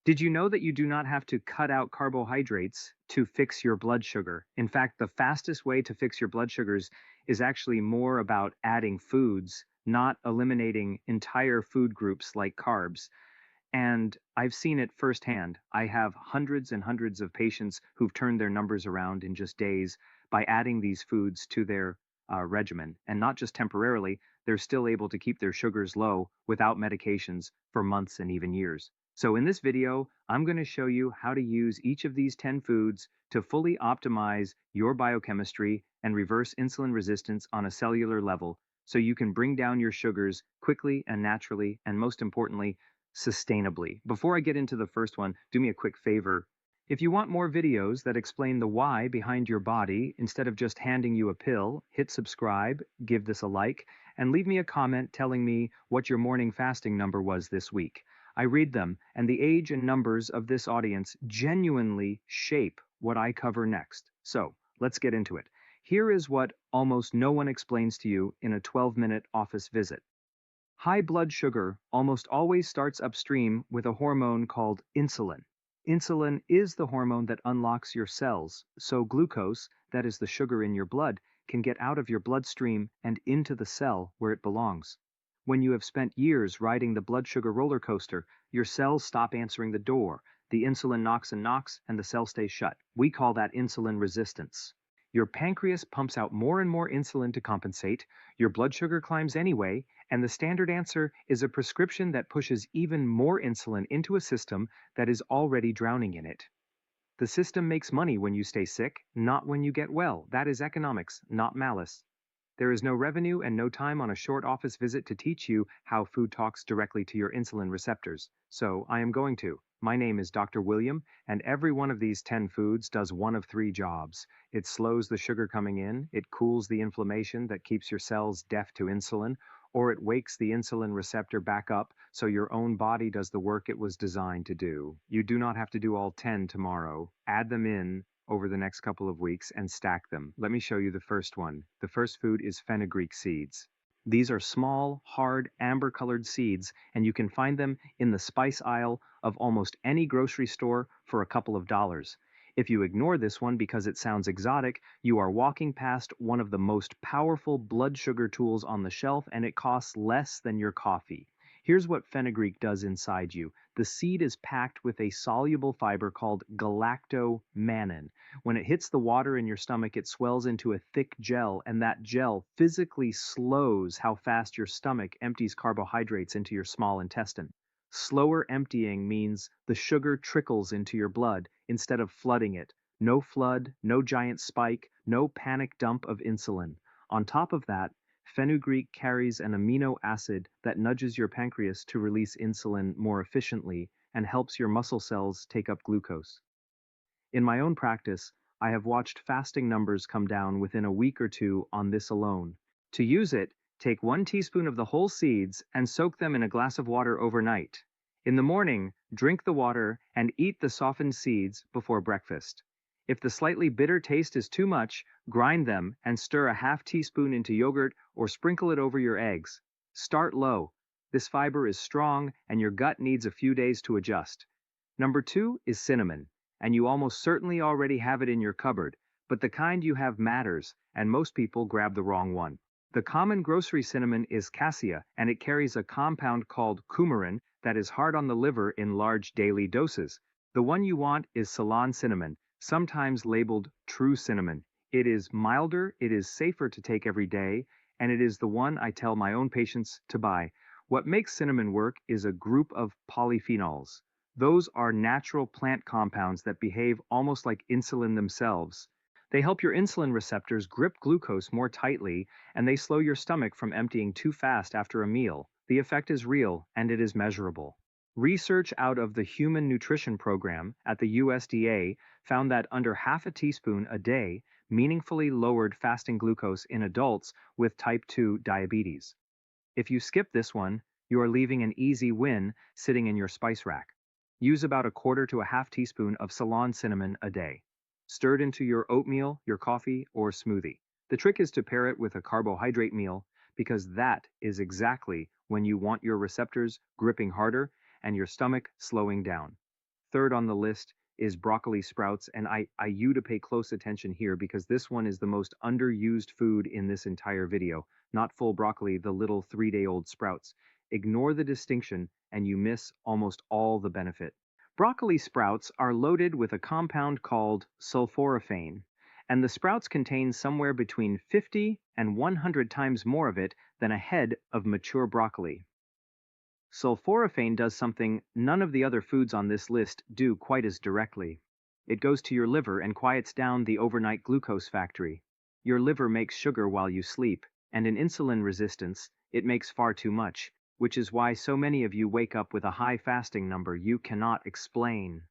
Did you know that you do not have to cut out carbohydrates to fix your blood sugar? In fact, the fastest way to fix your blood sugars is actually more about adding foods, not eliminating entire food groups like carbs. And I've seen it firsthand. I have hundreds and hundreds of patients who've turned their numbers around in just days by adding these foods to their regimen. And not just temporarily, they're still able to keep their sugars low without medications for months and even years. So in this video, I'm going to show you how to use each of these 10 foods to fully optimize your biochemistry and reverse insulin resistance on a cellular level so you can bring down your sugars quickly and naturally, and most importantly, sustainably. Before I get into the first one, do me a quick favor. If you want more videos that explain the why behind your body instead of just handing you a pill, hit subscribe, give this a like, and leave me a comment telling me what your morning fasting number was this week. I read them, and the age and numbers of this audience genuinely shape what I cover next. So, let's get into it. Here is what almost no one explains to you in a 12-minute office visit. High blood sugar almost always starts upstream with a hormone called insulin. Insulin is the hormone that unlocks your cells, so glucose, that is the sugar in your blood, can get out of your bloodstream and into the cell where it belongs. When you have spent years riding the blood sugar roller coaster, your cells stop answering the door. The insulin knocks and knocks, and the cell stays shut. We call that insulin resistance. Your pancreas pumps out more and more insulin to compensate, your blood sugar climbs anyway, and the standard answer is a prescription that pushes even more insulin into a system that is already drowning in it. The system makes money when you stay sick, not when you get well. That is economics, not malice. There is no revenue and no time on a short office visit to teach you how food talks directly to your insulin receptors. So I am going to. My name is Dr. William, and every one of these 10 foods does one of three jobs. It slows the sugar coming in, it cools the inflammation that keeps your cells deaf to insulin, or it wakes the insulin receptor back up so your own body does the work it was designed to do. You do not have to do all 10 tomorrow. Add them in over the next couple of weeks and stack them. Let me show you the first one. The first food is fenugreek seeds. These are small, hard, amber-colored seeds, and you can find them in the spice aisle of almost any grocery store for a couple of dollars. If you ignore this one because it sounds exotic, you are walking past one of the most powerful blood sugar tools on the shelf, and it costs less than your coffee. Here's what fenugreek does inside you. The seed is packed with a soluble fiber called galactomannan. When it hits the water in your stomach, it swells into a thick gel, and that gel physically slows how fast your stomach empties carbohydrates into your small intestine. Slower emptying means the sugar trickles into your blood instead of flooding it. No flood, no giant spike, no panic dump of insulin. On top of that, fenugreek carries an amino acid that nudges your pancreas to release insulin more efficiently and helps your muscle cells take up glucose. In my own practice, I have watched fasting numbers come down within a week or two on this alone. To use it, take 1 teaspoon of the whole seeds and soak them in a glass of water overnight. In the morning, drink the water and eat the softened seeds before breakfast. If the slightly bitter taste is too much, grind them and stir a half teaspoon into yogurt or sprinkle it over your eggs. Start low. This fiber is strong and your gut needs a few days to adjust. Number 2 is cinnamon, and you almost certainly already have it in your cupboard, but the kind you have matters, and most people grab the wrong one. The common grocery cinnamon is cassia, and it carries a compound called coumarin that is hard on the liver in large daily doses. The one you want is Ceylon cinnamon, sometimes labeled true cinnamon. It is milder, it is safer to take every day, and it is the one I tell my own patients to buy. What makes cinnamon work is a group of polyphenols. Those are natural plant compounds that behave almost like insulin themselves. They help your insulin receptors grip glucose more tightly, and they slow your stomach from emptying too fast after a meal. The effect is real, and it is measurable. Research out of the Human Nutrition Program at the USDA found that under half a teaspoon a day meaningfully lowered fasting glucose in adults with type 2 diabetes. If you skip this one, you are leaving an easy win sitting in your spice rack. Use about a quarter to a half teaspoon of Ceylon cinnamon a day. Stir it into your oatmeal, your coffee, or smoothie. The trick is to pair it with a carbohydrate meal because that is exactly when you want your receptors gripping harder and your stomach slowing down. Third on the list is broccoli sprouts, and I you to pay close attention here because this one is the most underused food in this entire video. Not full broccoli, the little 3-day-old sprouts. Ignore the distinction and you miss almost all the benefit. Broccoli sprouts are loaded with a compound called sulforaphane, and the sprouts contain somewhere between 50 and 100 times more of it than a head of mature broccoli. Sulforaphane does something none of the other foods on this list do quite as directly. It goes to your liver and quiets down the overnight glucose factory. Your liver makes sugar while you sleep, and in insulin resistance, it makes far too much, which is why so many of you wake up with a high fasting number you cannot explain.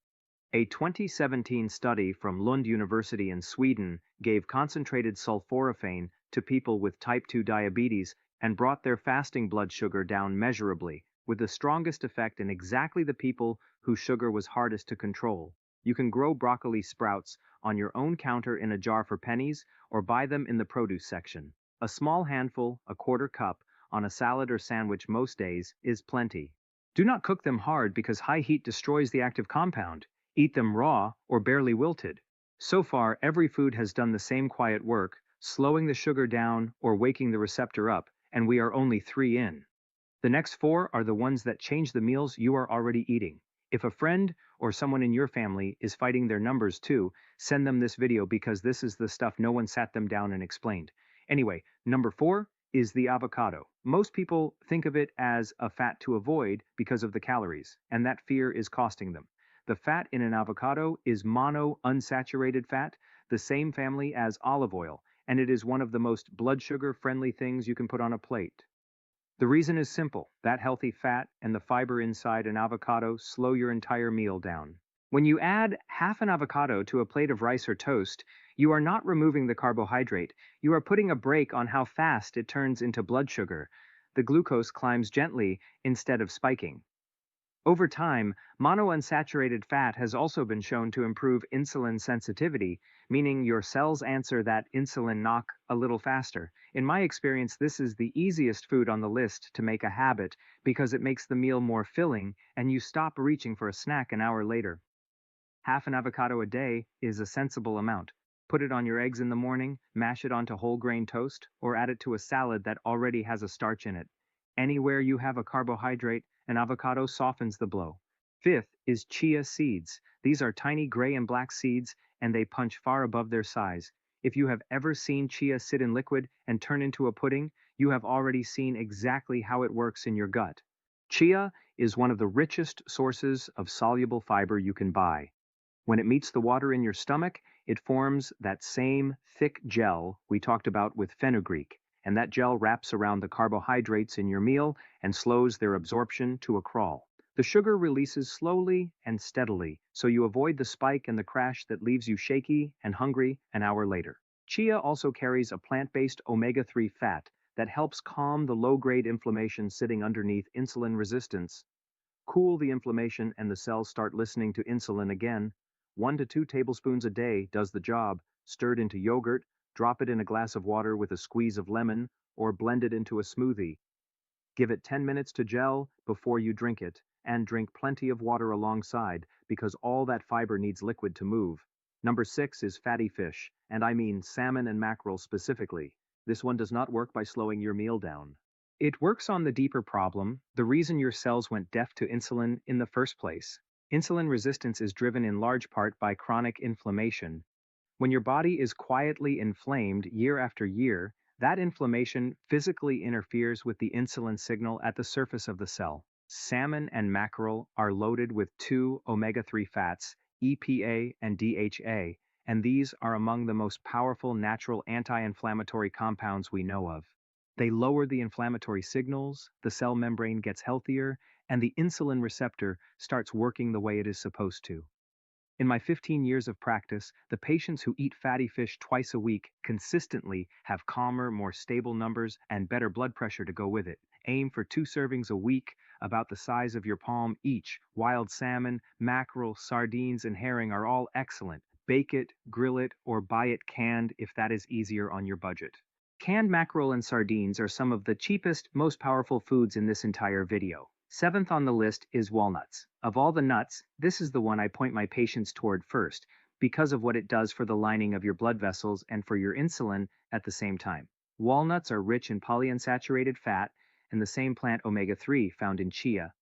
A 2017 study from Lund University in Sweden gave concentrated sulforaphane to people with type 2 diabetes and brought their fasting blood sugar down measurably, with the strongest effect in exactly the people whose sugar was hardest to control. You can grow broccoli sprouts on your own counter in a jar for pennies or buy them in the produce section. A small handful, a quarter cup, on a salad or sandwich most days is plenty. Do not cook them hard because high heat destroys the active compound. Eat them raw or barely wilted. So far, every food has done the same quiet work, slowing the sugar down or waking the receptor up, and we are only 3 in. The next 4 are the ones that change the meals you are already eating. If a friend or someone in your family is fighting their numbers too, send them this video because this is the stuff no one sat them down and explained. Anyway, number 4 is the avocado. Most people think of it as a fat to avoid because of the calories, and that fear is costing them. The fat in an avocado is monounsaturated fat, the same family as olive oil, and it is one of the most blood sugar friendly things you can put on a plate. The reason is simple. That healthy fat and the fiber inside an avocado slow your entire meal down. When you add half an avocado to a plate of rice or toast, you are not removing the carbohydrate. You are putting a brake on how fast it turns into blood sugar. The glucose climbs gently instead of spiking. Over time, monounsaturated fat has also been shown to improve insulin sensitivity, meaning your cells answer that insulin knock a little faster. In my experience, this is the easiest food on the list to make a habit because it makes the meal more filling and you stop reaching for a snack an hour later. Half an avocado a day is a sensible amount. Put it on your eggs in the morning, mash it onto whole grain toast, or add it to a salad that already has a starch in it. Anywhere you have a carbohydrate, an avocado softens the blow. Fifth is chia seeds. These are tiny gray and black seeds, and they punch far above their size. If you have ever seen chia sit in liquid and turn into a pudding, you have already seen exactly how it works in your gut. Chia is one of the richest sources of soluble fiber you can buy. When it meets the water in your stomach, it forms that same thick gel we talked about with fenugreek, and that gel wraps around the carbohydrates in your meal and slows their absorption to a crawl. The sugar releases slowly and steadily, so you avoid the spike and the crash that leaves you shaky and hungry an hour later. Chia also carries a plant-based omega-3 fat that helps calm the low-grade inflammation sitting underneath insulin resistance. Cool the inflammation and the cells start listening to insulin again. 1 to 2 tablespoons a day does the job. Stirred into yogurt, drop it in a glass of water with a squeeze of lemon, or blend it into a smoothie. Give it 10 minutes to gel before you drink it, and drink plenty of water alongside because all that fiber needs liquid to move. Number 6 is fatty fish, and I mean salmon and mackerel specifically. This one does not work by slowing your meal down. It works on the deeper problem, the reason your cells went deaf to insulin in the first place. Insulin resistance is driven in large part by chronic inflammation. When your body is quietly inflamed year after year, that inflammation physically interferes with the insulin signal at the surface of the cell. Salmon and mackerel are loaded with 2 omega-3 fats, EPA and DHA, and these are among the most powerful natural anti-inflammatory compounds we know of. They lower the inflammatory signals, the cell membrane gets healthier, and the insulin receptor starts working the way it is supposed to. In my 15 years of practice, the patients who eat fatty fish twice a week consistently have calmer, more stable numbers and better blood pressure to go with it. Aim for 2 servings a week, about the size of your palm each. Wild salmon, mackerel, sardines, and herring are all excellent. Bake it, grill it, or buy it canned if that is easier on your budget. Canned mackerel and sardines are some of the cheapest, most powerful foods in this entire video. Seventh on the list is walnuts. Of all the nuts, this is the one I point my patients toward first because of what it does for the lining of your blood vessels and for your insulin at the same time. Walnuts are rich in polyunsaturated fat and the same plant omega-3 found in chia.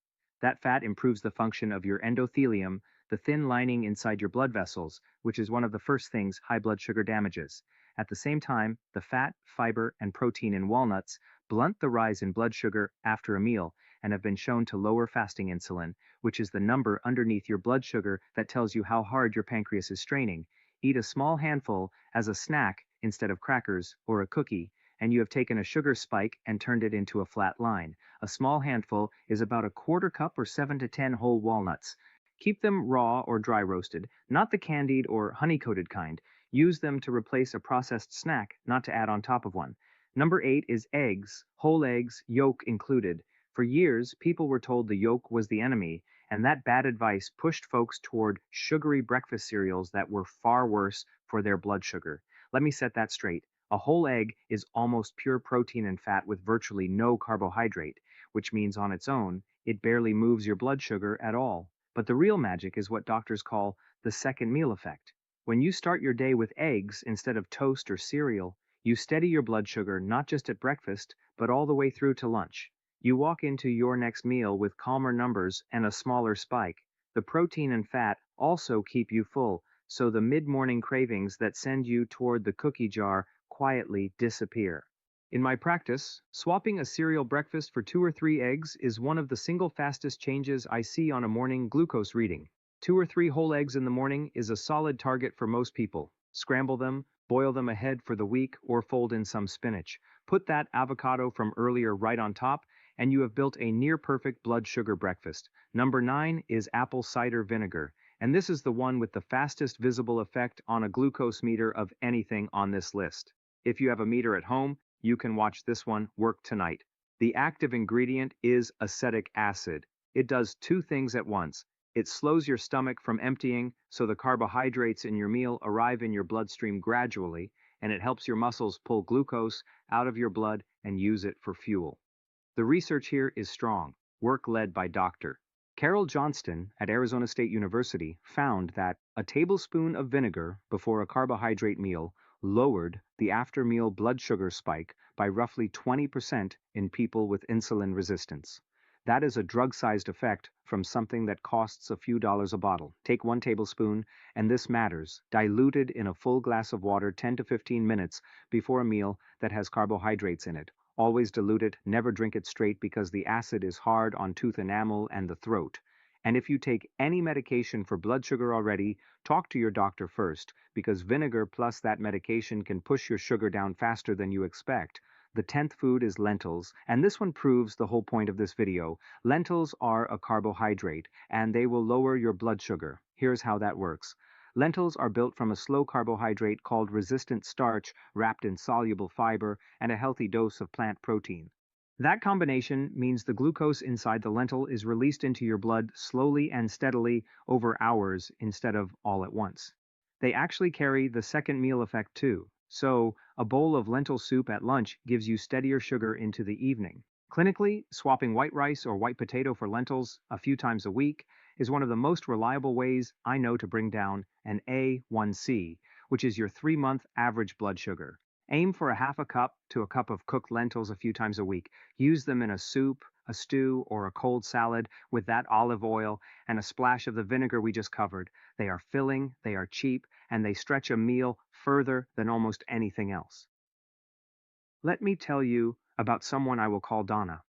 That fat improves the function of your endothelium, the thin lining inside your blood vessels, which is one of the first things high blood sugar damages. At the same time, the fat, fiber, and protein in walnuts blunt the rise in blood sugar after a meal and have been shown to lower fasting insulin, which is the number underneath your blood sugar that tells you how hard your pancreas is straining. Eat a small handful as a snack instead of crackers or a cookie, and you have taken a sugar spike and turned it into a flat line. A small handful is about a quarter cup or 7 to 10 whole walnuts. Keep them raw or dry roasted, not the candied or honey-coated kind. Use them to replace a processed snack, not to add on top of one. Number 8 is eggs, whole eggs, yolk included. For years, people were told the yolk was the enemy, and that bad advice pushed folks toward sugary breakfast cereals that were far worse for their blood sugar. Let me set that straight. A whole egg is almost pure protein and fat with virtually no carbohydrate, which means on its own, it barely moves your blood sugar at all. But the real magic is what doctors call the second meal effect. When you start your day with eggs instead of toast or cereal, you steady your blood sugar not just at breakfast, but all the way through to lunch. You walk into your next meal with calmer numbers and a smaller spike. The protein and fat also keep you full, so the mid-morning cravings that send you toward the cookie jar quietly disappear. In my practice, swapping a cereal breakfast for 2 or 3 eggs is one of the single fastest changes I see on a morning glucose reading. 2 or 3 whole eggs in the morning is a solid target for most people. Scramble them, boil them ahead for the week, or fold in some spinach. Put that avocado from earlier right on top, and you have built a near-perfect blood sugar breakfast. Number 9 is apple cider vinegar, and this is the one with the fastest visible effect on a glucose meter of anything on this list. If you have a meter at home, you can watch this one work tonight. The active ingredient is acetic acid. It does 2 things at once. It slows your stomach from emptying, so the carbohydrates in your meal arrive in your bloodstream gradually, and it helps your muscles pull glucose out of your blood and use it for fuel. The research here is strong, work led by Dr. Carol Johnston at Arizona State University found that a tablespoon of vinegar before a carbohydrate meal lowered the after-meal blood sugar spike by roughly 20% in people with insulin resistance. That is a drug-sized effect from something that costs a few dollars a bottle. Take 1 tablespoon, and this matters, diluted in a full glass of water 10 to 15 minutes before a meal that has carbohydrates in it. Always dilute it, never drink it straight because the acid is hard on tooth enamel and the throat. And if you take any medication for blood sugar already, talk to your doctor first, because vinegar plus that medication can push your sugar down faster than you expect. The 10th food is lentils, and this one proves the whole point of this video. Lentils are a carbohydrate, and they will lower your blood sugar. Here's how that works. Lentils are built from a slow carbohydrate called resistant starch wrapped in soluble fiber and a healthy dose of plant protein. That combination means the glucose inside the lentil is released into your blood slowly and steadily over hours instead of all at once. They actually carry the second meal effect too. So, a bowl of lentil soup at lunch gives you steadier sugar into the evening. Clinically, swapping white rice or white potato for lentils a few times a week is one of the most reliable ways I know to bring down an A1C, which is your 3-month average blood sugar. Aim for a half a cup to a cup of cooked lentils a few times a week. Use them in a soup, a stew, or a cold salad with that olive oil and a splash of the vinegar we just covered. They are filling, they are cheap, and they stretch a meal further than almost anything else. Let me tell you about someone I will call Donna.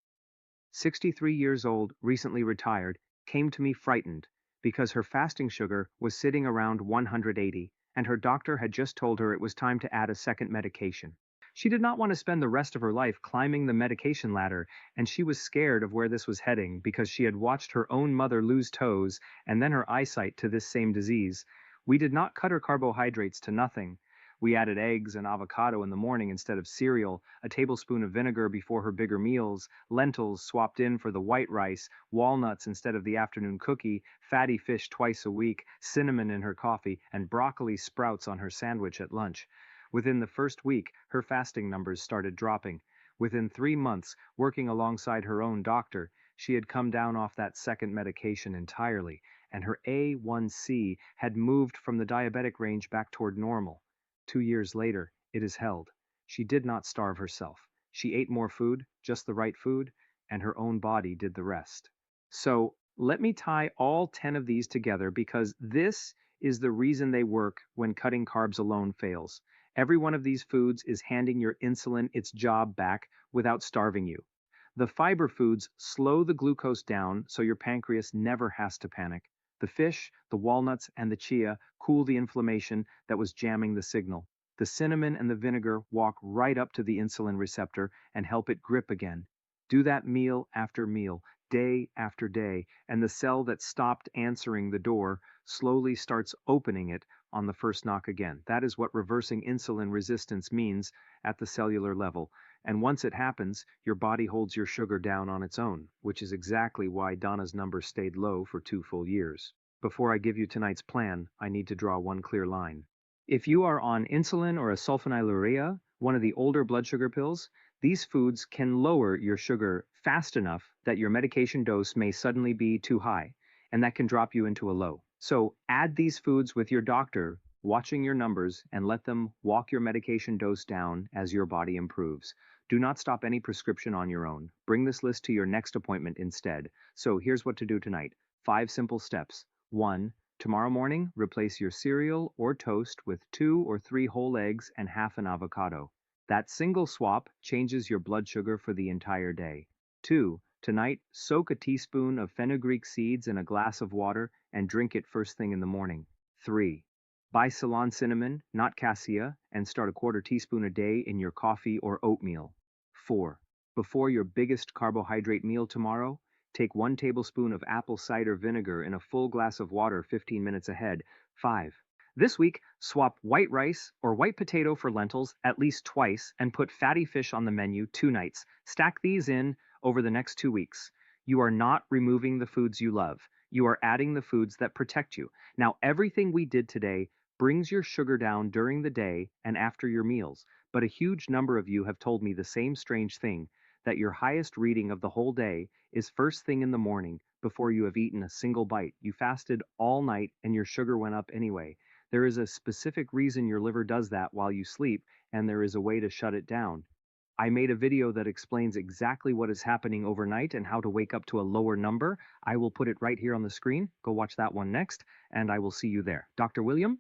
63 years old, recently retired, came to me frightened because her fasting sugar was sitting around 180, and her doctor had just told her it was time to add a second medication. She did not want to spend the rest of her life climbing the medication ladder, and she was scared of where this was heading because she had watched her own mother lose toes and then her eyesight to this same disease. We did not cut her carbohydrates to nothing. We added eggs and avocado in the morning instead of cereal, a tablespoon of vinegar before her bigger meals, lentils swapped in for the white rice, walnuts instead of the afternoon cookie, fatty fish twice a week, cinnamon in her coffee, and broccoli sprouts on her sandwich at lunch. Within the first week, her fasting numbers started dropping. Within 3 months, working alongside her own doctor, She had come down off that second medication entirely, and her A1C had moved from the diabetic range back toward normal. 2 years later, it is held. She did not starve herself. She ate more food, just the right food, and her own body did the rest. So let me tie all 10 of these together because this is the reason they work when cutting carbs alone fails. Every one of these foods is handing your insulin its job back without starving you. The fiber foods slow the glucose down so your pancreas never has to panic. The fish, the walnuts, and the chia cool the inflammation that was jamming the signal. The cinnamon and the vinegar walk right up to the insulin receptor and help it grip again. Do that meal after meal, day after day, and the cell that stopped answering the door slowly starts opening it on the first knock again. That is what reversing insulin resistance means at the cellular level. And once it happens, your body holds your sugar down on its own, which is exactly why Donna's number stayed low for 2 full years. Before I give you tonight's plan, I need to draw one clear line. If you are on insulin or a sulfonylurea, one of the older blood sugar pills, these foods can lower your sugar fast enough that your medication dose may suddenly be too high, and that can drop you into a low. So add these foods with your doctor, watching your numbers, and let them walk your medication dose down as your body improves. Do not stop any prescription on your own. Bring this list to your next appointment instead. So here's what to do tonight. 5 simple steps. 1. Tomorrow morning, replace your cereal or toast with 2 or 3 whole eggs and half an avocado. That single swap changes your blood sugar for the entire day. 2. Tonight, soak a teaspoon of fenugreek seeds in a glass of water and drink it first thing in the morning. 3. Buy Ceylon cinnamon, not cassia, and start a quarter teaspoon a day in your coffee or oatmeal. 4. Before your biggest carbohydrate meal tomorrow, take 1 tablespoon of apple cider vinegar in a full glass of water 15 minutes ahead. 5. This week, swap white rice or white potato for lentils at least twice and put fatty fish on the menu 2 nights. Stack these in over the next 2 weeks. You are not removing the foods you love. You are adding the foods that protect you. Now, everything we did today brings your sugar down during the day and after your meals, but a huge number of you have told me the same strange thing, that your highest reading of the whole day is first thing in the morning before you have eaten a single bite. You fasted all night and your sugar went up anyway. There is a specific reason your liver does that while you sleep, and there is a way to shut it down. I made a video that explains exactly what is happening overnight and how to wake up to a lower number. I will put it right here on the screen. Go watch that one next, and I will see you there. Dr. William?